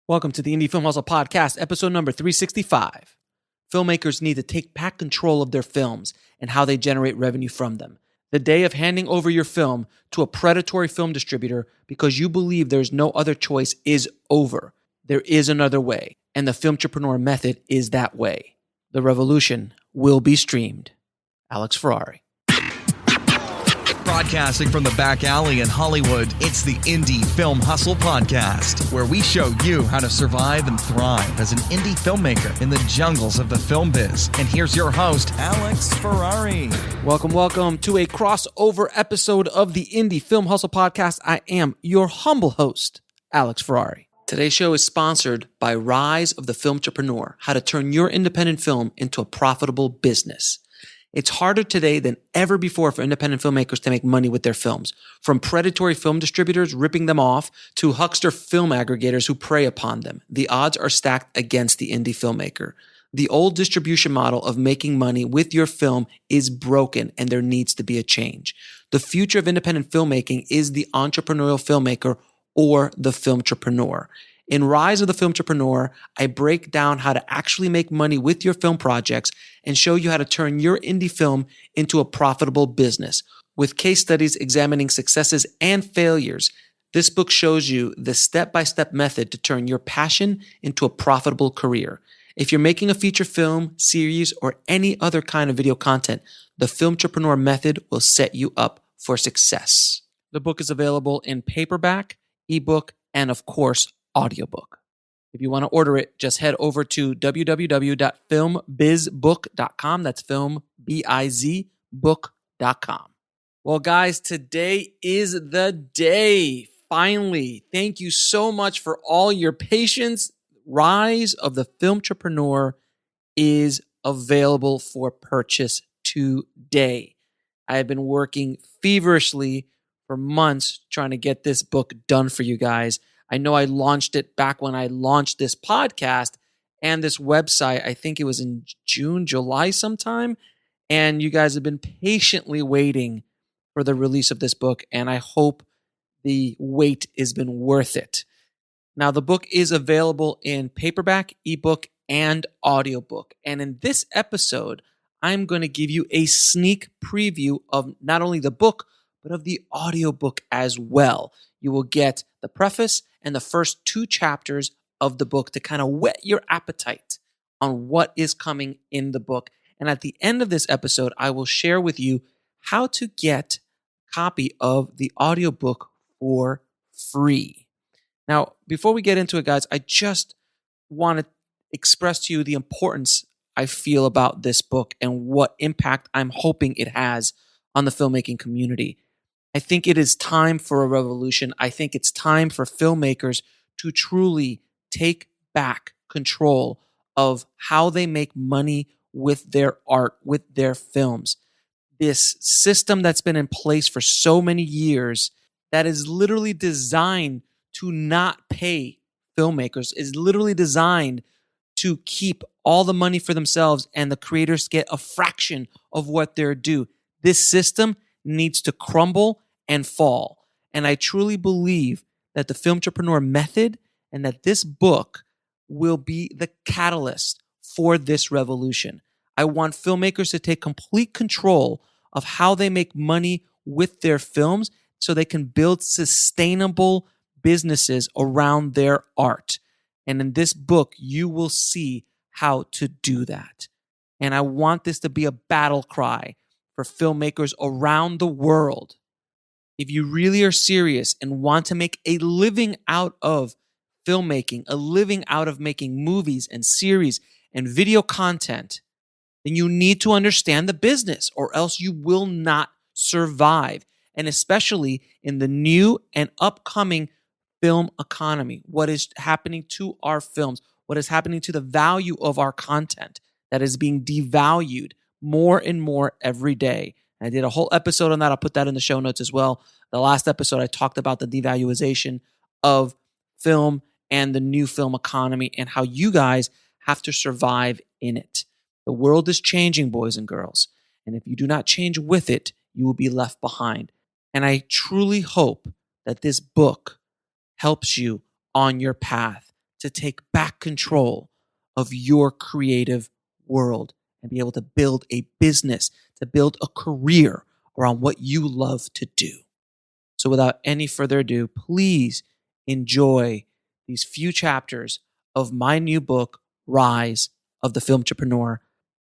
Welcome to the Indie Film Hustle Podcast, episode number 365. Filmmakers need to take back control of their films and how they generate revenue from them. The day of handing over your film to a predatory film distributor because you believe there's no other choice is over. There is another way, and the Filmtrepreneur Method is that way. The revolution will be streamed. Alex Ferrari. Broadcasting from the back alley in Hollywood, it's the Indie Film Hustle Podcast, where we show you how to survive and thrive as an indie filmmaker in the jungles of the film biz. And here's your host, Alex Ferrari. Welcome to a crossover episode of the Indie Film Hustle Podcast. I am your humble host, Alex Ferrari. Today's show is sponsored by Rise of the Filmtrepreneur, how to turn your independent film into a profitable business. It's harder today than ever before for independent filmmakers to make money with their films. From predatory film distributors ripping them off to huckster film aggregators who prey upon them, the odds are stacked against the indie filmmaker. The old distribution model of making money with your film is broken, and there needs to be a change. The future of independent filmmaking is the entrepreneurial filmmaker or the filmtrepreneur. In Rise of the Filmtrepreneur, I break down how to actually make money with your film projects and show you how to turn your indie film into a profitable business. With case studies examining successes and failures, this book shows you the step-by-step method to turn your passion into a profitable career. If you're making a feature film, series, or any other kind of video content, the Filmtrepreneur Method will set you up for success. The book is available in paperback, ebook, and of course, audiobook. If you want to order it, just head over to www.filmbizbook.com. That's filmbizbook.com. Well, guys, today is the day. Finally, thank you so much for all your patience. Rise of the Filmtrepreneur is available for purchase today. I have been working feverishly for months trying to get this book done for you guys. I know I launched it back when I launched this podcast and this website. I think it was in June, July sometime. And you guys have been patiently waiting for the release of this book. And I hope the wait has been worth it. Now, the book is available in paperback, ebook, and audiobook. And in this episode, I'm going to give you a sneak preview of not only the book, but of the audiobook as well. You will get the preface and the first 2 chapters of the book to kind of whet your appetite on what is coming in the book. And at the end of this episode, I will share with you how to get a copy of the audiobook for free. Now, before we get into it, guys, I just want to express to you the importance I feel about this book and what impact I'm hoping it has on the filmmaking community. I think it is time for a revolution. I think it's time for filmmakers to truly take back control of how they make money with their art, with their films. This system that's been in place for so many years that is literally designed to not pay filmmakers, is literally designed to keep all the money for themselves and the creators get a fraction of what they're due. This system needs to crumble and fall. And I truly believe that the Filmtrepreneur Method and that this book will be the catalyst for this revolution. I want filmmakers to take complete control of how they make money with their films so they can build sustainable businesses around their art. And in this book, you will see how to do that. And I want this to be a battle cry for filmmakers around the world. If you really are serious and want to make a living out of filmmaking, a living out of making movies and series and video content, then you need to understand the business or else you will not survive. And especially in the new and upcoming film economy, what is happening to our films, what is happening to the value of our content that is being devalued more and more every day. I did a whole episode on that. I'll put that in the show notes as well. The last episode, I talked about the devaluation of film and the new film economy and how you guys have to survive in it. The world is changing, boys and girls. And if you do not change with it, you will be left behind. And I truly hope that this book helps you on your path to take back control of your creative world and be able to build a business, to build a career around what you love to do. So without any further ado, please enjoy these few chapters of my new book, Rise of the Filmtrepreneur: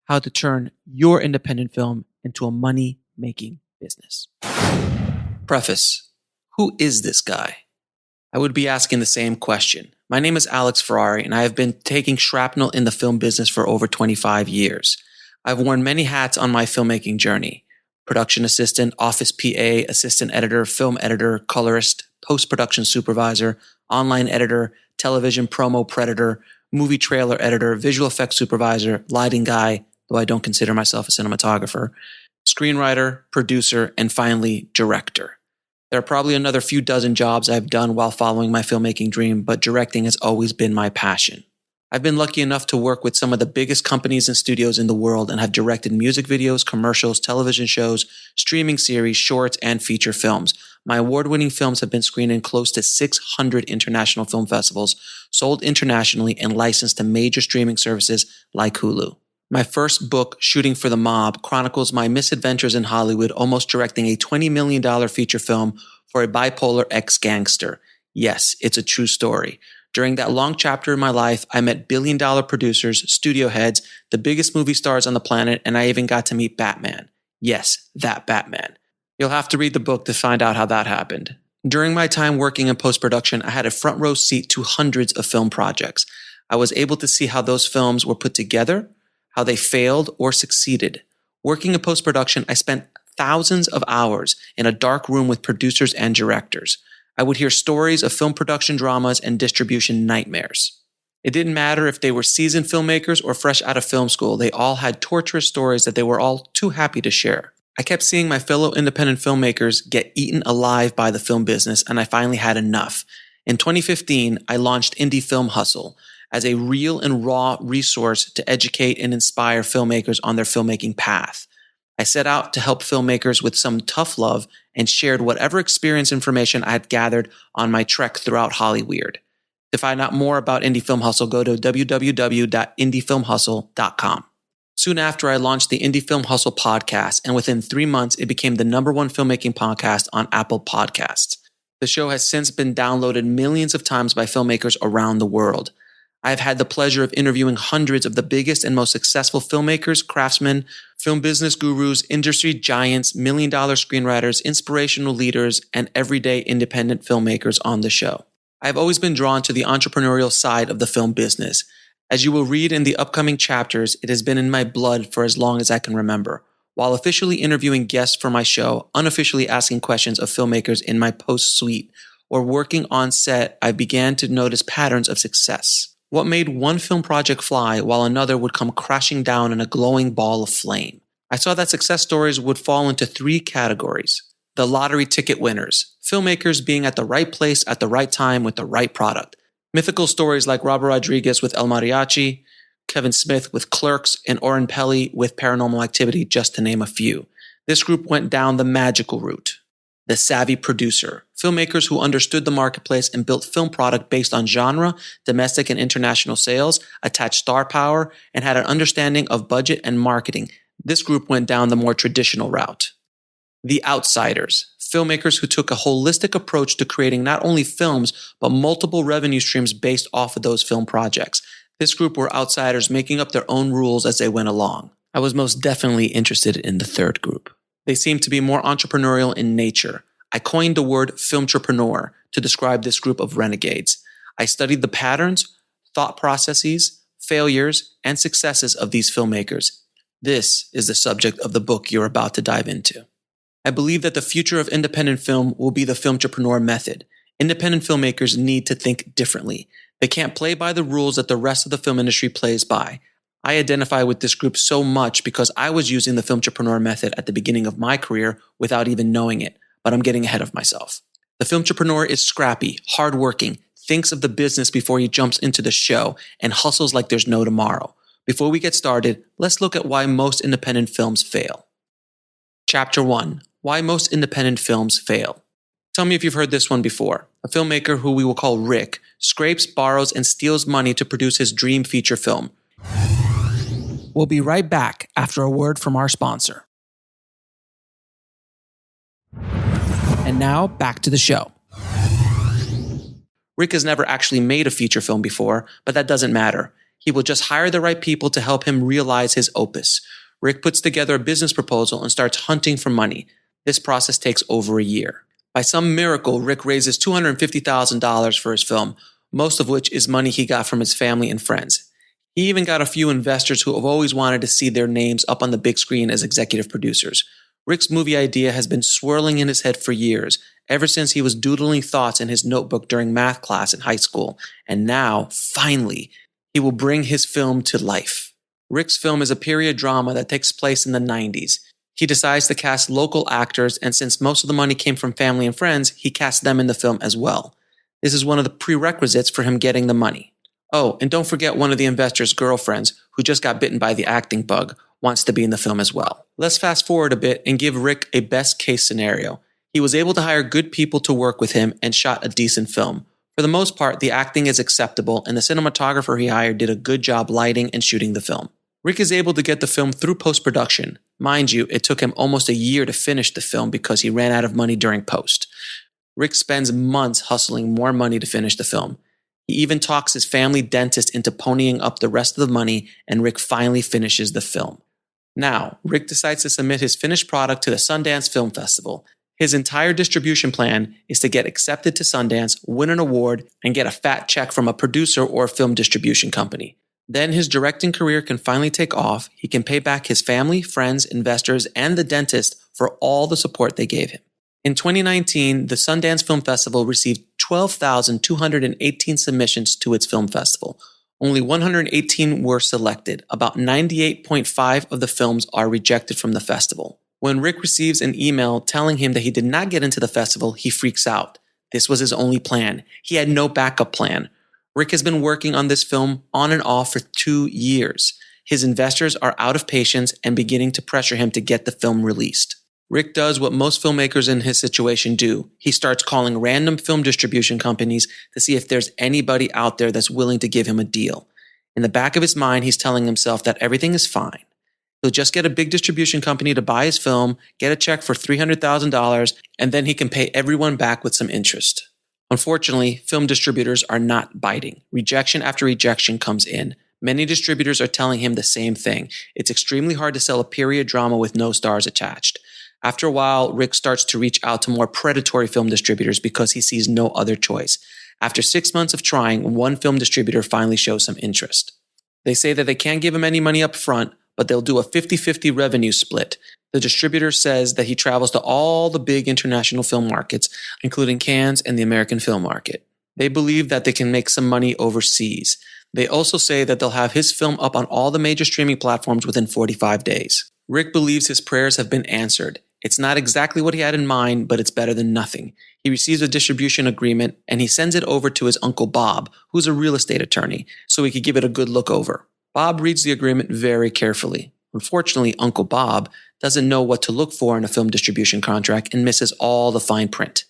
How to Turn Your Independent Film into a Money-Making Business. Preface: who is this guy? I would be asking the same question. My name is Alex Ferrari, and I have been taking shrapnel in the film business for over 25 years. I've worn many hats on my filmmaking journey: production assistant, office PA, assistant editor, film editor, colorist, post-production supervisor, online editor, television promo predator, movie trailer editor, visual effects supervisor, lighting guy, though I don't consider myself a cinematographer, screenwriter, producer, and finally, director. There are probably another few dozen jobs I've done while following my filmmaking dream, but directing has always been my passion. I've been lucky enough to work with some of the biggest companies and studios in the world and have directed music videos, commercials, television shows, streaming series, shorts, and feature films. My award-winning films have been screened in close to 600 international film festivals, sold internationally, and licensed to major streaming services like Hulu. My first book, Shooting for the Mob, chronicles my misadventures in Hollywood, almost directing a $20 million feature film for a bipolar ex-gangster. Yes, it's a true story. During that long chapter in my life, I met billion-dollar producers, studio heads, the biggest movie stars on the planet, and I even got to meet Batman. Yes, that Batman. You'll have to read the book to find out how that happened. During my time working in post-production, I had a front row seat to hundreds of film projects. I was able to see how those films were put together, how they failed or succeeded. Working in post-production, I spent thousands of hours in a dark room with producers and directors. I would hear stories of film production dramas and distribution nightmares. It didn't matter if they were seasoned filmmakers or fresh out of film school. They all had torturous stories that they were all too happy to share. I kept seeing my fellow independent filmmakers get eaten alive by the film business, and I finally had enough. In 2015, I launched Indie Film Hustle as a real and raw resource to educate and inspire filmmakers on their filmmaking path. I set out to help filmmakers with some tough love and shared whatever experience information I had gathered on my trek throughout Hollywood. To find out more about Indie Film Hustle, go to www.indiefilmhustle.com. Soon after, I launched the Indie Film Hustle podcast, and within 3 months, it became the #1 filmmaking podcast on Apple Podcasts. The show has since been downloaded millions of times by filmmakers around the world. I have had the pleasure of interviewing hundreds of the biggest and most successful filmmakers, craftsmen, film business gurus, industry giants, million-dollar screenwriters, inspirational leaders, and everyday independent filmmakers on the show. I have always been drawn to the entrepreneurial side of the film business. As you will read in the upcoming chapters, it has been in my blood for as long as I can remember. While officially interviewing guests for my show, unofficially asking questions of filmmakers in my post suite, or working on set, I began to notice patterns of success. What made one film project fly while another would come crashing down in a glowing ball of flame? I saw that success stories would fall into 3 categories. The lottery ticket winners, filmmakers being at the right place at the right time with the right product. Mythical stories like Robert Rodriguez with El Mariachi, Kevin Smith with Clerks, and Oren Peli with Paranormal Activity, just to name a few. This group went down the magical route. The savvy producer, filmmakers who understood the marketplace and built film product based on genre, domestic and international sales, attached star power, and had an understanding of budget and marketing. This group went down the more traditional route. The outsiders, filmmakers who took a holistic approach to creating not only films, but multiple revenue streams based off of those film projects. This group were outsiders making up their own rules as they went along. I was most definitely interested in the third group. They seemed to be more entrepreneurial in nature. I coined the word filmtrepreneur to describe this group of renegades. I studied the patterns, thought processes, failures, and successes of these filmmakers. This is the subject of the book you're about to dive into. I believe that the future of independent film will be the Filmtrepreneur Method. Independent filmmakers need to think differently. They can't play by the rules that the rest of the film industry plays by. I identify with this group so much because I was using the Filmtrepreneur Method at the beginning of my career without even knowing it, but I'm getting ahead of myself. The Filmtrepreneur is scrappy, hardworking, thinks of the business before he jumps into the show, and hustles like there's no tomorrow. Before we get started, let's look at why most independent films fail. Chapter 1. Why most independent films fail. Tell me if you've heard this one before. A filmmaker who we will call Rick scrapes, borrows, and steals money to produce his dream feature film. We'll be right back after a word from our sponsor. And now, back to the show. Rick has never actually made a feature film before, but that doesn't matter. He will just hire the right people to help him realize his opus. Rick puts together a business proposal and starts hunting for money. This process takes over a year. By some miracle, Rick raises $250,000 for his film, most of which is money he got from his family and friends. He even got a few investors who have always wanted to see their names up on the big screen as executive producers. Rick's movie idea has been swirling in his head for years, ever since he was doodling thoughts in his notebook during math class in high school. And now, finally, he will bring his film to life. Rick's film is a period drama that takes place in the 90s. He decides to cast local actors, and since most of the money came from family and friends, he cast them in the film as well. This is one of the prerequisites for him getting the money. Oh, and don't forget one of the investors' girlfriends, who just got bitten by the acting bug, wants to be in the film as well. Let's fast forward a bit and give Rick a best case scenario. He was able to hire good people to work with him and shot a decent film. For the most part, the acting is acceptable, and the cinematographer he hired did a good job lighting and shooting the film. Rick is able to get the film through post-production. Mind you, it took him almost a year to finish the film because he ran out of money during post. Rick spends months hustling more money to finish the film. He even talks his family dentist into ponying up the rest of the money, and Rick finally finishes the film. Now, Rick decides to submit his finished product to the Sundance Film Festival. His entire distribution plan is to get accepted to Sundance, win an award, and get a fat check from a producer or film distribution company. Then his directing career can finally take off. He can pay back his family, friends, investors, and the dentist for all the support they gave him. In 2019, the Sundance Film Festival received 12,218 submissions to its film festival. Only 118 were selected. About 98.5% of the films are rejected from the festival. When Rick receives an email telling him that he did not get into the festival, he freaks out. This was his only plan. He had no backup plan. Rick has been working on this film on and off for 2 years. His investors are out of patience and beginning to pressure him to get the film released. Rick does what most filmmakers in his situation do. He starts calling random film distribution companies to see if there's anybody out there that's willing to give him a deal. In the back of his mind, he's telling himself that everything is fine. He'll just get a big distribution company to buy his film, get a check for $300,000, and then he can pay everyone back with some interest. Unfortunately, film distributors are not biting. Rejection after rejection comes in. Many distributors are telling him the same thing. It's extremely hard to sell a period drama with no stars attached. After a while, Rick starts to reach out to more predatory film distributors because he sees no other choice. After 6 months of trying, one film distributor finally shows some interest. They say that they can't give him any money up front, but they'll do a 50-50 revenue split. The distributor says that he travels to all the big international film markets, including Cannes and the American film market. They believe that they can make some money overseas. They also say that they'll have his film up on all the major streaming platforms within 45 days. Rick believes his prayers have been answered. It's not exactly what he had in mind, but it's better than nothing. He receives a distribution agreement, and he sends it over to his uncle Bob, who's a real estate attorney, so he could give it a good look over. Bob reads the agreement very carefully. Unfortunately, Uncle Bob doesn't know what to look for in a film distribution contract and misses all the fine print.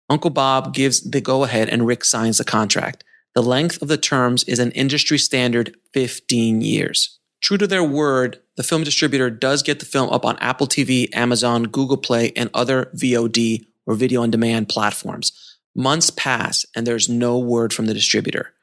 Uncle Bob gives the go-ahead and Rick signs the contract. The length of the terms is an industry standard 15 years. True to their word, the film distributor does get the film up on Apple TV, Amazon, Google Play, and other VOD or video on demand platforms. Months pass and there's no word from the distributor.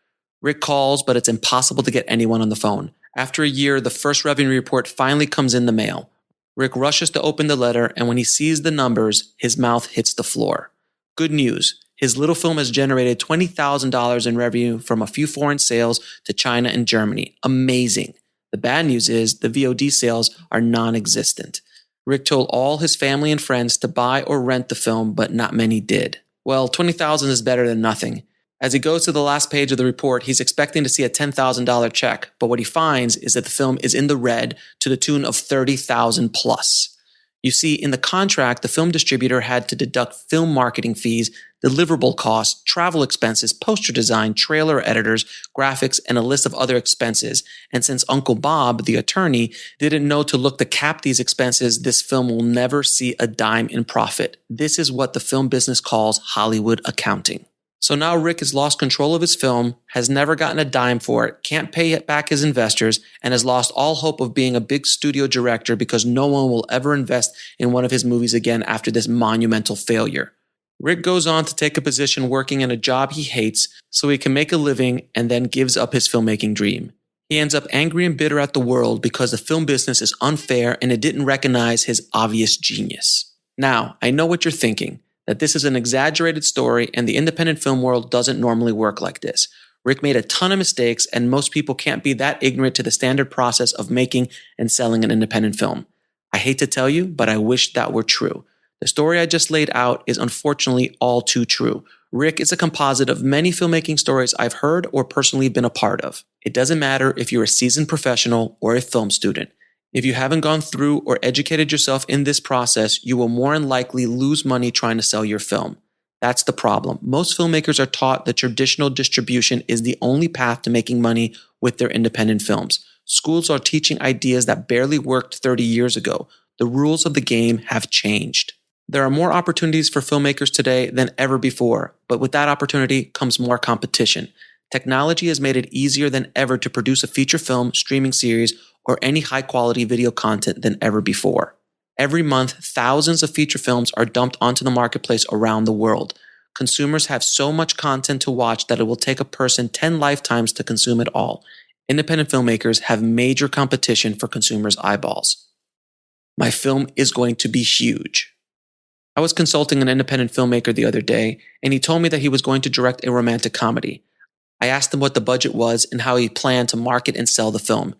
Rick calls, but it's impossible to get anyone on the phone. After a year, the first revenue report finally comes in the mail. Rick rushes to open the letter, and when he sees the numbers, his mouth hits the floor. Good news. His little film has generated $20,000 in revenue from a few foreign sales to China and Germany. Amazing. The bad news is the VOD sales are non-existent. Rick told all his family and friends to buy or rent the film, but not many did. Well, $20,000 is better than nothing. As he goes to the last page of the report, he's expecting to see a $10,000 check, but what he finds is that the film is in the red to the tune of $30,000 plus. You see, in the contract, the film distributor had to deduct film marketing fees deliverable costs, travel expenses, poster design, trailer editors, graphics, and a list of other expenses. And since Uncle Bob, the attorney, didn't know to look to cap these expenses, this film will never see a dime in profit. This is what the film business calls Hollywood accounting. So now Rick has lost control of his film, has never gotten a dime for it, can't pay back his investors, and has lost all hope of being a big studio director because no one will ever invest in one of his movies again after this monumental failure. Rick goes on to take a position working in a job he hates so he can make a living and then gives up his filmmaking dream. He ends up angry and bitter at the world because the film business is unfair and it didn't recognize his obvious genius. Now, I know what you're thinking, that this is an exaggerated story and the independent film world doesn't normally work like this. Rick made a ton of mistakes and most people can't be that ignorant to the standard process of making and selling an independent film. I hate to tell you, but I wish that were true. The story I just laid out is unfortunately all too true. Rick is a composite of many filmmaking stories I've heard or personally been a part of. It doesn't matter if you're a seasoned professional or a film student. If you haven't gone through or educated yourself in this process, you will more than likely lose money trying to sell your film. That's the problem. Most filmmakers are taught that traditional distribution is the only path to making money with their independent films. Schools are teaching ideas that barely worked 30 years ago. The rules of the game have changed. There are more opportunities for filmmakers today than ever before, but with that opportunity comes more competition. Technology has made it easier than ever to produce a feature film, streaming series, or any high-quality video content than ever before. Every month, thousands of feature films are dumped onto the marketplace around the world. Consumers have so much content to watch that it will take a person 10 lifetimes to consume it all. Independent filmmakers have major competition for consumers' eyeballs. My film is going to be huge. I was consulting an independent filmmaker the other day, and he told me that he was going to direct a romantic comedy. I asked him what the budget was and how he planned to market and sell the film.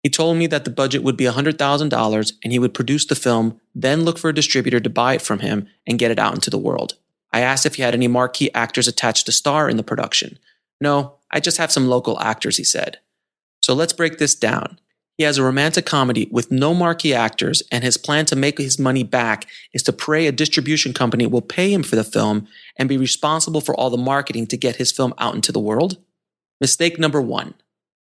He told me that the budget would be $100,000 and he would produce the film, then look for a distributor to buy it from him and get it out into the world. I asked if he had any marquee actors attached to star in the production. No, I just have some local actors, he said. So let's break this down. He has a romantic comedy with no marquee actors, and his plan to make his money back is to pray a distribution company will pay him for the film and be responsible for all the marketing to get his film out into the world. Mistake number 1.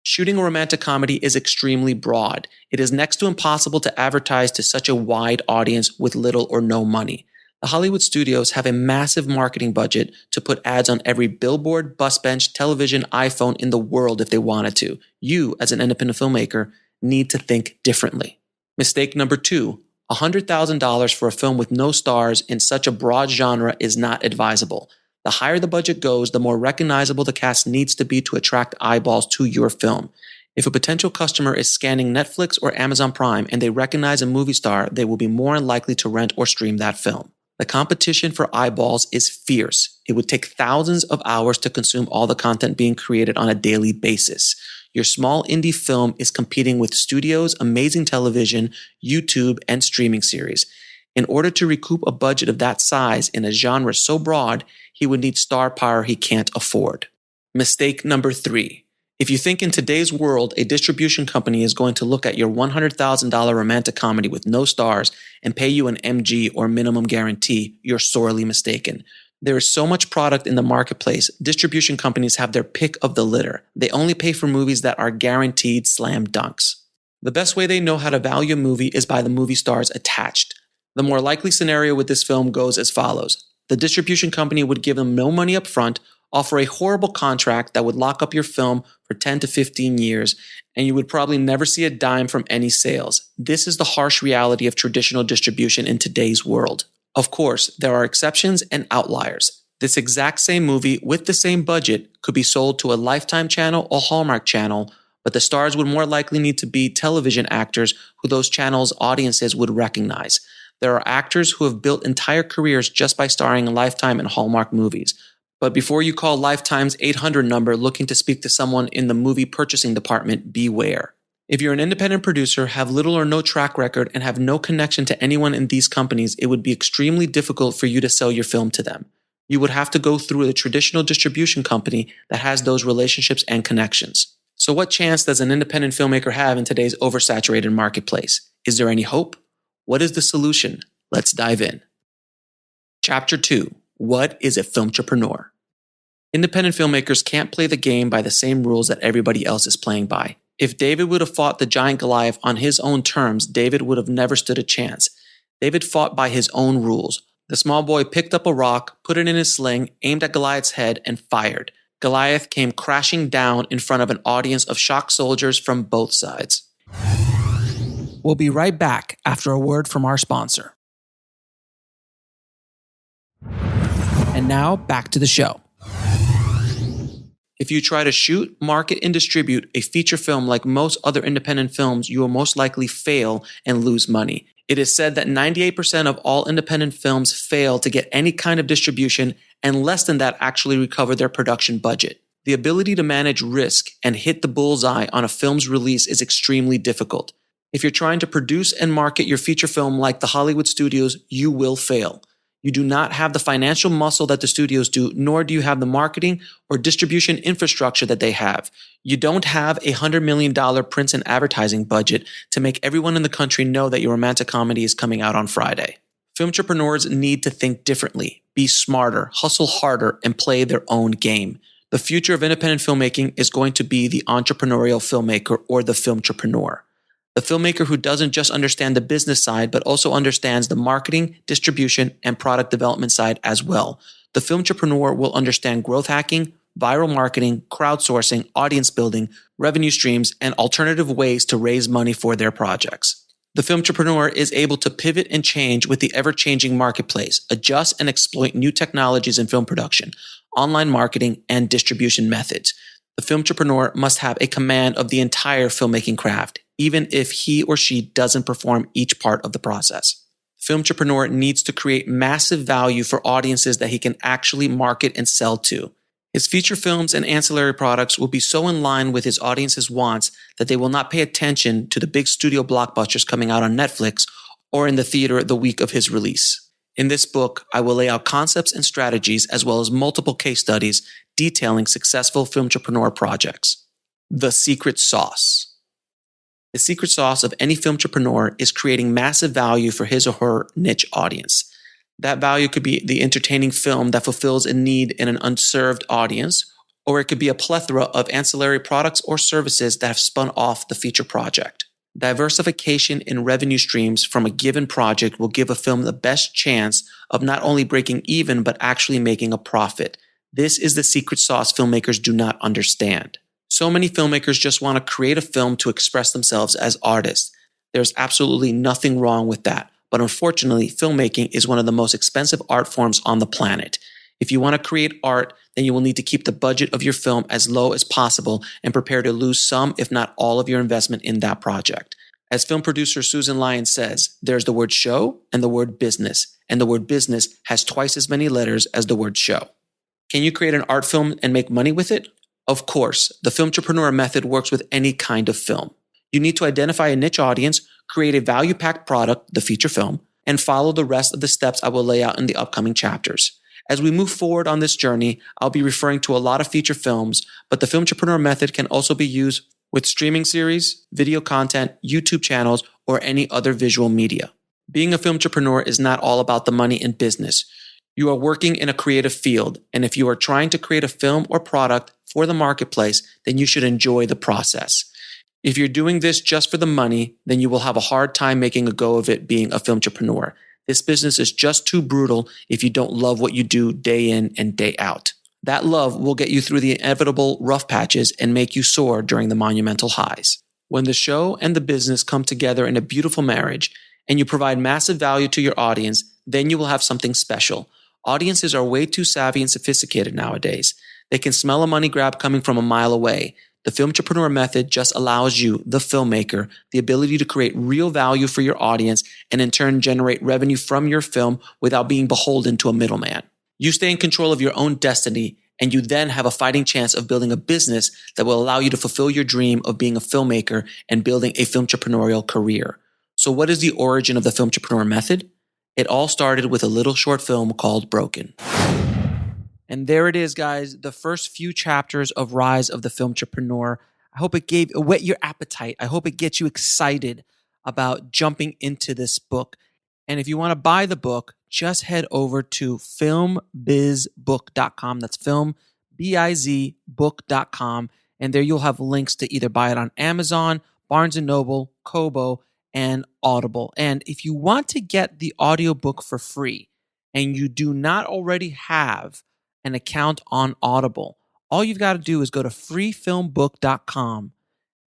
Shooting a romantic comedy is extremely broad. It is next to impossible to advertise to such a wide audience with little or no money. The Hollywood studios have a massive marketing budget to put ads on every billboard, bus bench, television, iPhone in the world if they wanted to. You, as an independent filmmaker, need to think differently. Mistake number 2. $100,000 for a film with no stars in such a broad genre is not advisable. The higher the budget goes, the more recognizable the cast needs to be to attract eyeballs to your film. If a potential customer is scanning Netflix or Amazon Prime and they recognize a movie star, they will be more likely to rent or stream that film. The competition for eyeballs is fierce. It would take thousands of hours to consume all the content being created on a daily basis. Your small indie film is competing with studios, amazing television, YouTube, and streaming series. In order to recoup a budget of that size in a genre so broad, he would need star power he can't afford. Mistake number 3. If you think in today's world a distribution company is going to look at your $100,000 romantic comedy with no stars and pay you an MG or minimum guarantee, you're sorely mistaken. There is so much product in the marketplace, distribution companies have their pick of the litter. They only pay for movies that are guaranteed slam dunks. The best way they know how to value a movie is by the movie stars attached. The more likely scenario with this film goes as follows. The distribution company would give them no money up front, offer a horrible contract that would lock up your film for 10 to 15 years, and you would probably never see a dime from any sales. This is the harsh reality of traditional distribution in today's world. Of course, there are exceptions and outliers. This exact same movie with the same budget could be sold to a Lifetime channel or Hallmark channel, but the stars would more likely need to be television actors who those channels' audiences would recognize. There are actors who have built entire careers just by starring in Lifetime and Hallmark movies. But before you call Lifetime's 800 number looking to speak to someone in the movie purchasing department, beware. If you're an independent producer, have little or no track record, and have no connection to anyone in these companies, it would be extremely difficult for you to sell your film to them. You would have to go through a traditional distribution company that has those relationships and connections. So what chance does an independent filmmaker have in today's oversaturated marketplace? Is there any hope? What is the solution? Let's dive in. Chapter 2. What is a filmtrepreneur? Independent filmmakers can't play the game by the same rules that everybody else is playing by. If David would have fought the giant Goliath on his own terms, David would have never stood a chance. David fought by his own rules. The small boy picked up a rock, put it in his sling, aimed at Goliath's head, and fired. Goliath came crashing down in front of an audience of shocked soldiers from both sides. We'll be right back after a word from our sponsor. And now, back to the show. If you try to shoot, market, and distribute a feature film like most other independent films, you will most likely fail and lose money. It is said that 98% of all independent films fail to get any kind of distribution, and less than that actually recover their production budget. The ability to manage risk and hit the bullseye on a film's release is extremely difficult. If you're trying to produce and market your feature film like the Hollywood studios, you will fail. You do not have the financial muscle that the studios do, nor do you have the marketing or distribution infrastructure that they have. You don't have a $100 million print and advertising budget to make everyone in the country know that your romantic comedy is coming out on Friday. Filmtrepreneurs need to think differently, be smarter, hustle harder, and play their own game. The future of independent filmmaking is going to be the entrepreneurial filmmaker or the filmtrepreneur. The filmmaker who doesn't just understand the business side, but also understands the marketing, distribution, and product development side as well. The filmtrepreneur will understand growth hacking, viral marketing, crowdsourcing, audience building, revenue streams, and alternative ways to raise money for their projects. The filmtrepreneur is able to pivot and change with the ever-changing marketplace, adjust and exploit new technologies in film production, online marketing, and distribution methods. The filmtrepreneur must have a command of the entire filmmaking craft, even if he or she doesn't perform each part of the process. The filmtrepreneur needs to create massive value for audiences that he can actually market and sell to. His feature films and ancillary products will be so in line with his audience's wants that they will not pay attention to the big studio blockbusters coming out on Netflix or in the theater the week of his release. In this book, I will lay out concepts and strategies as well as multiple case studies detailing successful filmtrepreneur projects. The secret sauce. The secret sauce of any filmtrepreneur is creating massive value for his or her niche audience. That value could be the entertaining film that fulfills a need in an unserved audience, or it could be a plethora of ancillary products or services that have spun off the feature project. Diversification in revenue streams from a given project will give a film the best chance of not only breaking even, but actually making a profit. This is the secret sauce filmmakers do not understand. So many filmmakers just want to create a film to express themselves as artists. There's absolutely nothing wrong with that. But unfortunately, filmmaking is one of the most expensive art forms on the planet. If you want to create art, then you will need to keep the budget of your film as low as possible and prepare to lose some, if not all, of your investment in that project. As film producer Susan Lyons says, there's the word show and the word business, and the word business has twice as many letters as the word show. Can you create an art film and make money with it? Of course, the Filmtrepreneur Method works with any kind of film. You need to identify a niche audience, create a value-packed product, the feature film, and follow the rest of the steps I will lay out in the upcoming chapters. As we move forward on this journey, I'll be referring to a lot of feature films, but the Filmtrepreneur Method can also be used with streaming series, video content, YouTube channels, or any other visual media. Being a filmtrepreneur is not all about the money in business. You are working in a creative field, and if you are trying to create a film or product for the marketplace, then you should enjoy the process. If you're doing this just for the money, then you will have a hard time making a go of it being a filmtrepreneur. This business is just too brutal if you don't love what you do day in and day out. That love will get you through the inevitable rough patches and make you soar during the monumental highs. When the show and the business come together in a beautiful marriage and you provide massive value to your audience, then you will have something special. Audiences are way too savvy and sophisticated nowadays. They can smell a money grab coming from a mile away. The Filmtrepreneur Method just allows you, the filmmaker, the ability to create real value for your audience and in turn generate revenue from your film without being beholden to a middleman. You stay in control of your own destiny, and you then have a fighting chance of building a business that will allow you to fulfill your dream of being a filmmaker and building a filmtrepreneurial career. So what is the origin of the Filmtrepreneur Method? It all started with a little short film called Broken. And there it is, guys, the first few chapters of Rise of the Filmtrepreneur. I hope it whet your appetite. I hope it gets you excited about jumping into this book. And if you want to buy the book, just head over to filmbizbook.com. That's filmbizbook.com. And there you'll have links to either buy it on Amazon, Barnes & Noble, Kobo, and Audible. And if you want to get the audiobook for free and you do not already have an account on Audible, all you've got to do is go to freefilmbook.com,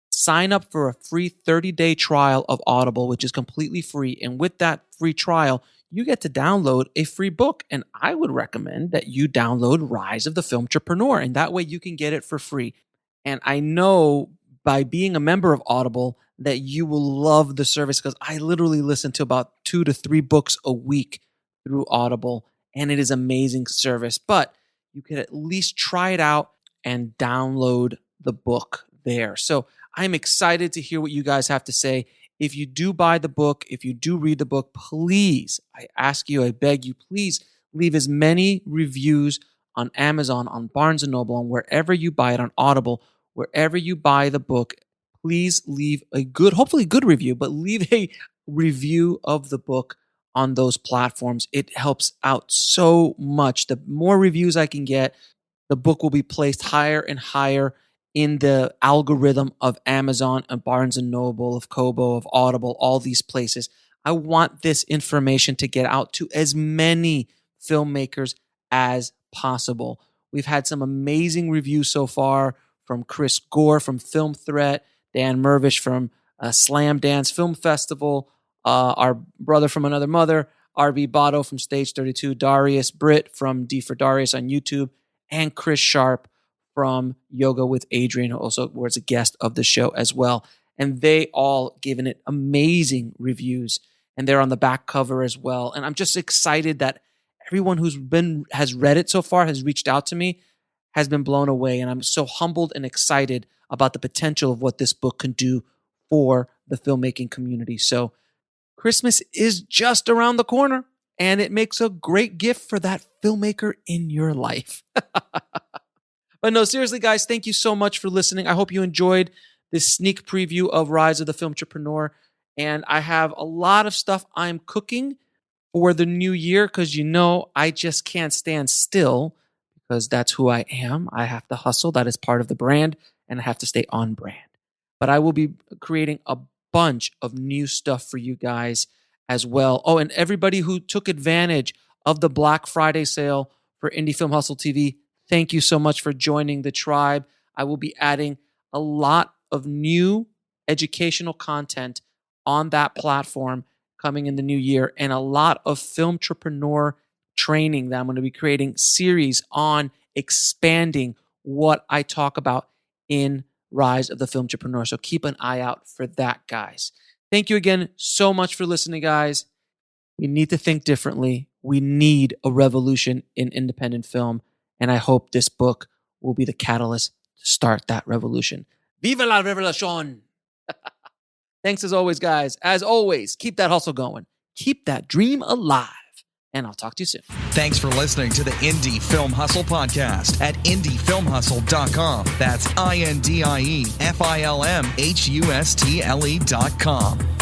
sign up for a free 30-day trial of Audible, which is completely free. And with that free trial, you get to download a free book. And I would recommend that you download Rise of the Filmtrepreneur, and that way you can get it for free. And I know by being a member of Audible that you will love the service, because I literally listen to about 2 to 3 books a week through Audible, and it is amazing service. But you can at least try it out and download the book there. So I'm excited to hear what you guys have to say. If you do buy the book, if you do read the book, please, I ask you, I beg you, please leave as many reviews on Amazon, on Barnes & Noble, on wherever you buy it, on Audible, wherever you buy the book. Please leave a good, hopefully good review, but leave a review of the book on those platforms. It helps out so much. The more reviews I can get, the book will be placed higher and higher in the algorithm of Amazon, of Barnes & Noble, of Kobo, of Audible, all these places. I want this information to get out to as many filmmakers as possible. We've had some amazing reviews so far from Chris Gore from Film Threat, Dan Mervish from Slam Dance Film Festival, our brother from Another Mother, RB Botto from Stage 32, Darius Britt from D for Darius on YouTube, and Chris Sharp from Yoga with Adrian, who also was a guest of the show as well. And they all given it amazing reviews, and they're on the back cover as well. And I'm just excited that everyone has read it so far, has reached out to me, has been blown away. And I'm so humbled and excited about the potential of what this book can do for the filmmaking community. So Christmas is just around the corner, and it makes a great gift for that filmmaker in your life. But no, seriously, guys, thank you so much for listening. I hope you enjoyed this sneak preview of Rise of the Filmtrepreneur. And I have a lot of stuff I'm cooking for the new year, because I just can't stand still, because that's who I am. I have to hustle. That is part of the brand, and I have to stay on brand. But I will be creating a bunch of new stuff for you guys as well. Oh, and everybody who took advantage of the Black Friday sale for Indie Film Hustle TV, thank you so much for joining the tribe. I will be adding a lot of new educational content on that platform coming in the new year, and a lot of Filmtrepreneur training that I'm going to be creating series on expanding what I talk about in Rise of the Filmtrepreneur. So keep an eye out for that, guys. Thank you again so much for listening, guys. We need to think differently. We need a revolution in independent film, and I hope this book will be the catalyst to start that revolution. Viva la revolution! Thanks as always, guys. As always, keep that hustle going. Keep that dream alive. And I'll talk to you soon. Thanks for listening to the Indie Film Hustle podcast at indiefilmhustle.com. That's INDIEFILMHUSTLE.com.